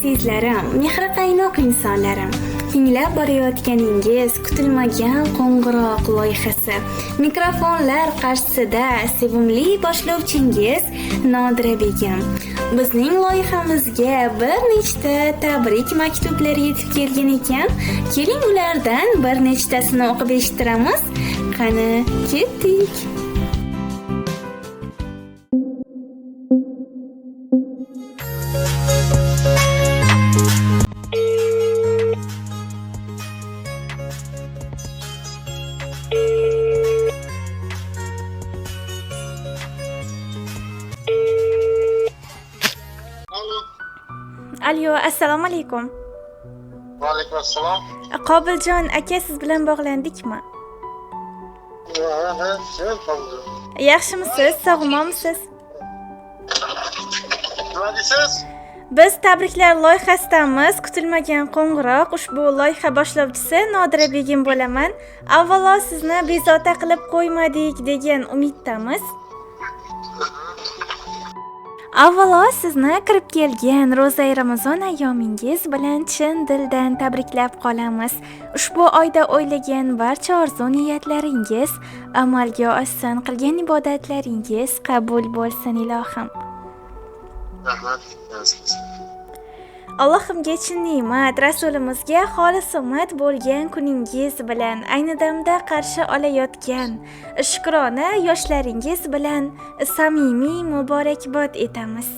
Azizlarim, mehri qaynoq insonlarim, tinglab borayotganingiz kutilmagan qo'ng'iroq loyihasi. Mikrofonlar qarshisida sevimli boshlovchingiz Nodira Begim. Bizning loyihamizga bir nechta tabrik maktublari yetib kelgan ekan. Keling ulardan bir nechtasini o'qib eshittiramiz. Qani, ketdik. Alo, assalomu alaykum. Va alaykum assalom. Qobiljon aka, siz bilan bog'landikmi? Yaxshimisiz? Sog'monmisiz? Nima deysiz? Biz tabriklar loyihasidamiz. Kutilmagan qo'ng'iroq. Ushbu loyiha boshlovchisi Nodira Begim bo'laman. Avvalo sizni bezovta qilib qo'ymadik degan umiddamiz. Avvalo sizni kirib kelgan ro'za Ramazon ayyomingiz bilan chin dildan tabriklab qolamiz. Ushbu oyda o'ylagan barcha orzu-niyatlaringiz amalga oshsin, qilgan ibodatlaringiz qabul bo'lsin ilohim. Rahmat. Allohimga chin ne'mat, rasulimizga xolis umid bo'lgan kuningiz bilan ayni damda qarshi olayotgan shukrona yoshlaringiz bilan samimiy muborakbod etamiz.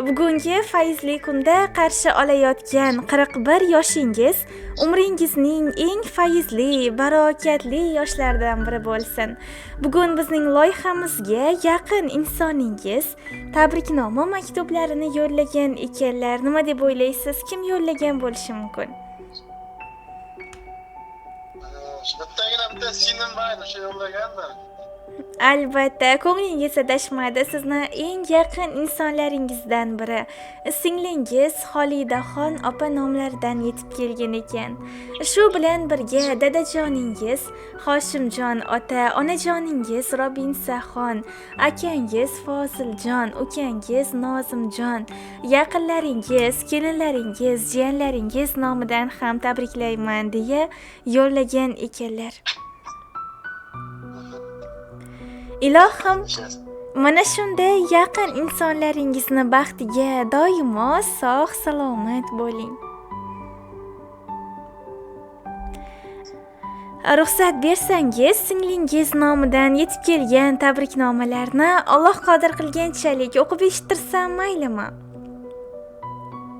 Bugungi fayzli kunda qarshi olayotgan 41 yoshingiz umringizning eng fayzli, barokatli yoshlaridan biri bo'lsin. Bugun bizning loyihamizga yaqin insoningiz tabriknoma maktublarini yo'llagan ekanlar. Nima deb o'ylaysiz? Kim yo'llagan bo'lishi mumkin? Bitta singlim bor, o'sha yo'llagandir. Albatta, ko'nglingiz adashmadi. Sizni eng yaqin insonlaringizdan biri singlingiz Xolidaxon opa nomlaridan yetib kelgan ekan. Shu bilan birga dadajoningiz Hoshimjon ota, onajoningiz Robinsaxon, akangiz Foziljon, ukangiz Nozimjon, yaqinlaringiz, kelinlaringiz, jiyanlaringiz nomidan ham tabriklayman deya yo'llagan ekanlar. Ilohim, mana shunday yaqin insonlaringizni baxtiga doimo sog' salomat bo'ling. Ruxsat bersangiz, singlingiz nomidan yetib kelgan tabriknomalarni Alloh qodir qilganchalik o'qib eshittirsam maylimi?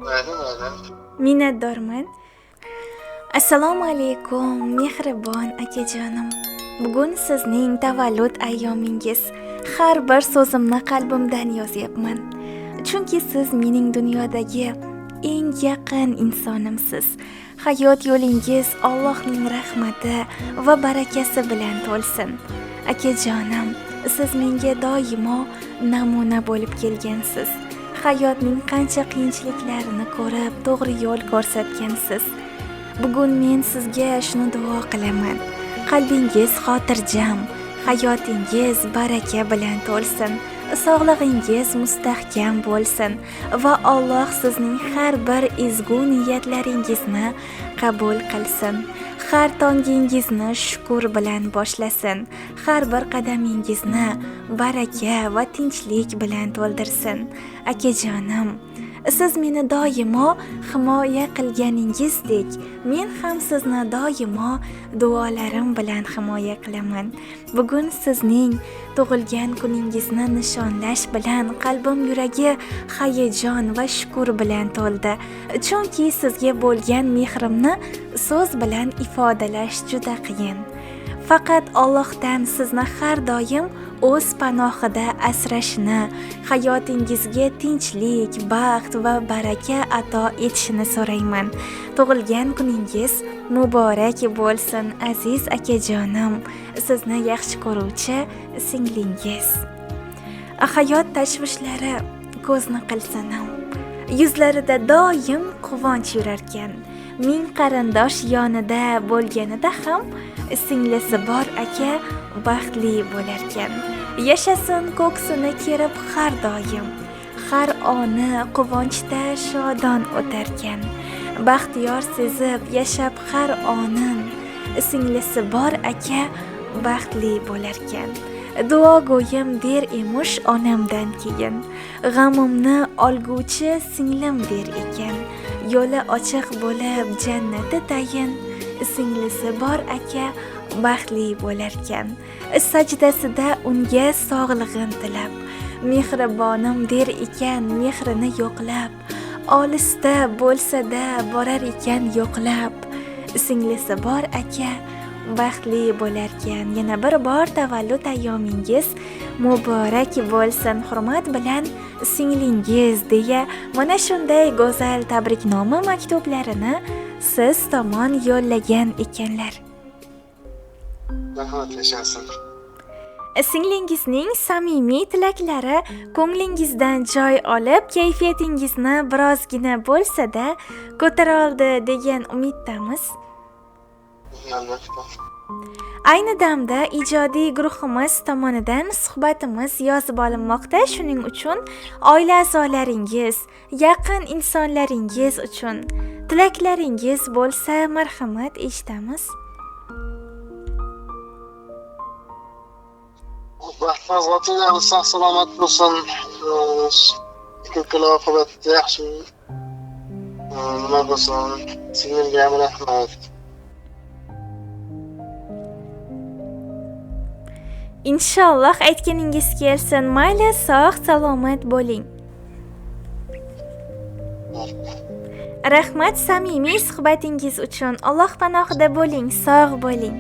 Mayli. Minnatdorman. Assalomu alaykum, mehribon akajonim. Bugun sizning tavallud ayyomingiz. Har bir so'zimni qalbimdan yozyapman. Chunki siz mening dunyodagi eng yaqin insonimsiz. Hayot yo'lingiz Allohning rahmati va barakasi bilan to'lsin. Akajonim, siz menga doimo namuna bo'lib kelgansiz. Hayotning qancha qiyinchiliklarini ko'rib, to'g'ri yo'l ko'rsatgansiz. Bugun men sizga shuni duo qilaman. Qalbingiz xotirjam, hayotingiz baraka bilan to'lsin, sog'lig'ingiz mustahkam bo'lsin va Alloh sizning har bir ezgu niyatlaringizni qabul qilsin. Har tongingizni shukr bilan boshlasin. Har bir qadamingizni baraka va tinchlik bilan to'ldirsin. Akajonim, siz meni doimo himoya qilganingizdek, men ham sizni doimo duolarim bilan himoya qilaman. Bugun sizning tug'ilgan kuningizni nishonlash bilan qalbim yuragi hayajon va shukr bilan to'ldi. Chunki sizga bo'lgan mehrimni so'z bilan ifodalash juda qiyin. Faqat Allohdan sizni har doim o'z panohida asrashini, hayotingizga tinchlik, baxt va baraka ato etishini so'rayman. Tug'ilgan kuningiz muborak bo'lsin, aziz akajonim. Sizni yaxshi ko'ruvchi singlingiz. Hayot tashvishlari ko'zni qilsinam. Yuzlarida doim quvonch yurarkan. Ming qarindosh yonida bo'lganida ham singlisi bor aka baxtli bo'larkan. Yashasin ko'ksini kerib har doim. har oni quvonchda shodon o'tarkan. Baxtiyor sezib yashab har onin, singlisi bor aka baxtli bo'larkan. Duogo'yim der emish onamdan keyin, g'amimni olguvchi singlim der ekan. Yo'li ochiq bo'lib jannati tayin, singlisi bor aka baxtli bo'larkan. Sajdasida unga sog'lig'in tilab, mehribonim der ekan mehrini yo'qlab. Olisda bo'lsa-da borar ekan yo'qlab, singlisi bor aka baxtli bo'larkan. Yana bir bor tavallud ayyomingiz muborak bo'lsin. Hurmat bilan singlingiz deya mana shunday go'zal tabriknoma maktublarini siz tomon yo'llagan ekanlar. Rahmat yashasin. Singlingizning samimiy tilaklari ko'nglingizdan joy olib, kayfiyatingizni birozgina bo'lsa-da ko'tara oldi degan umiddamiz. Albatta. Ayni damda ijodiy guruhimiz tomonidan suhbatimiz yozib olinmoqda. Shuning uchun oila a'zolaringiz, yaqin insonlaringiz uchun tilaklaringiz bo'lsa, marhamat eshitamiz. Baxtlar xotirjam, sog' salomat bo'lsin. Ko'klar oqibatda yaxshi. Nima bo'lsin? Singlimga ham rahmat. Inshaalloh aytganingiz kelsin. Mayli, sog' salomat bo'ling. Rahmat samimiy suhbatingiz uchun. Alloh panohida bo'ling, sog' bo'ling.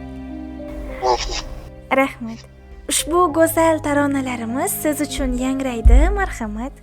Rahmat. Ushbu go'zal taronalarimiz siz uchun yangraydi. Marhamat.